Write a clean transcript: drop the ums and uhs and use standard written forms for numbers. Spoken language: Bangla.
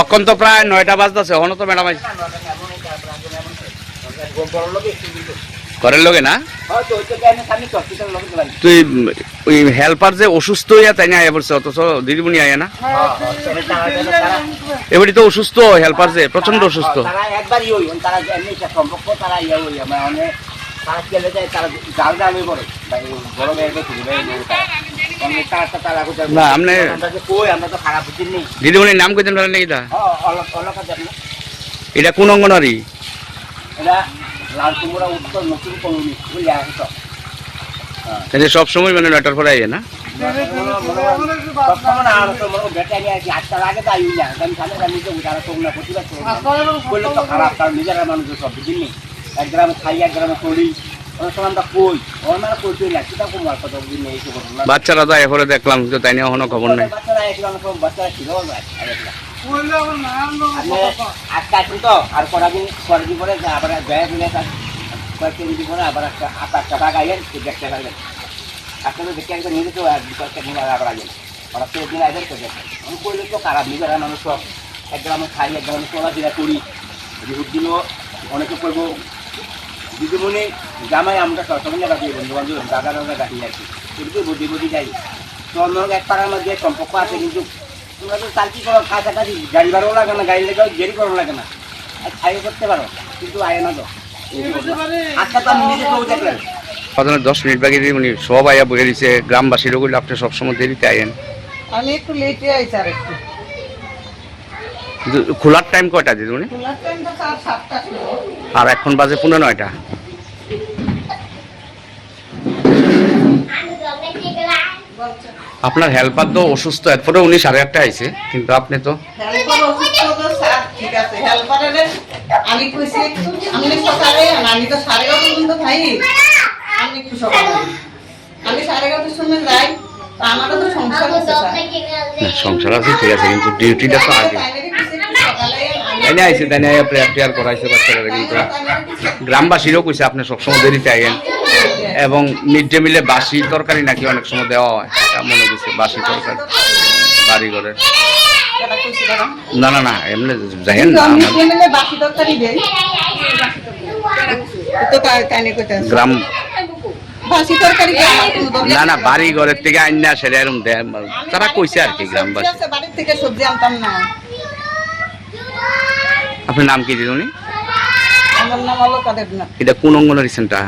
অক্ষণ তো প্রায় 9টা বাজতেছে, হনো তো ম্যাডাম ঘরের লোকে না তুই ওই হেল্পার যে অসুস্থ হইয়া তাই না আয়া পড়ছে, অথচ দিদিমণি আয়া না এবারই তো অসুস্থ হেল্পার যে প্রচন্ড অসুস্থ। না আপনি দিদিমণির নাম কইতেন পারেন নাকি? এটা কোন অঙ্গনারী? সব সময় মানে 9টার পরে আইয়ে না? এক গ্রামে খাই এক গ্রামে করি, আমরা কই আমরা কই না বাচ্চারা তো এরপরে দেখলাম তো তাই নিয়ে এখনো খবর নেই। বাচ্চারা ছিল আজকে আসুন তো, আর কয়েকদিন পরে আবার কয়েকদিন পরে আবার একটা একটা ভাগ আইলেন দেখতে পারবেন। আজকে তো দেখে একদম নিজে তো কয়েকটা দিন আবার আইলেন, ওরা 3 দিন আইলেন তো দেখেন। আমি করলে তো খারাপ, নিজেরা মানুষ সব এক গ্রামে খাই এক গ্রামে চলাফেরা করি, বিহুর দিনও অনেকে করবো। দিদিমণি জামাই আমরা সবসময় গাছি বন্ধু বান্ধব দাদা দাদা গাছি আছি, কিন্তু বুদ্ধি যাই তো অন্য এক পাড়ার মধ্যে সম্পর্ক আছে। কিন্তু তোমরা তো তার কি করো, কাছাকাছি গাড়ি ভাড়াও লাগে না, গাড়ি লেগে দেরি করাও লাগে না, আগে করতে পারো, কিন্তু আয় না তো। আজকে তো আমি নিজে কেউ দেখলেন 10 মিনিট বাকি দিদিমণি সব আয়া বয়ে দিছে, গ্রামবাসীরও করলে আপনি সবসময় দেরিতে আইয়েন। আমি একটু লেটে আইছি আর একটু। খোলার টাইম কয়টা দিদিমণি? খোলার টাইম তো 7টা ছিল, আর এখন বাজে 9:15। আপনার হেল্পার তো অসুস্থ, এরপরে উনি 8:30 আইছে, কিন্তু আপনি তো হেল্পার অসুস্থ তো স্যার ঠিক আছে। হেল্পারের আমি কইছি আমি সকালে আমি তো 11:30 পর্যন্ত খাই, আমি একটু সকালে আমি 11:30 সময় যাই, আমারও তো সংসার আছে স্যার। সংসার আছে ঠিক আছে, কিন্তু ডিউটিটা তো আগে এনে আইছে, তাই না প্রেয়ার করাইছে বাচ্চারা। কিন্তু গ্রামবাসীরও কইছে আপনি সবসময় দেরিতে আইয়েন, এবং মিড ডে মিলে বাসি তরকারি নাকি অনেক সময় দেওয়া হয়, মনে করছে বাসি তরকারি বাড়ি ঘরের। না না না এমনি যাইয়েন না, বাকি তরকারি দেই তো কানে কইতাছ গ্রাম বাসি তরকারি না না বাড়ি ঘরের থেকে আইন না সেটা এরকম দেয় তারা কইছে আর কি গ্রামবাসী। বাড়ির থেকে সবজি আনতাম না। আপনার নাম কি দিদিমণি? আমার নাম হলো কাদের না। এটা কোন অঙ্গনারী সেন্টার?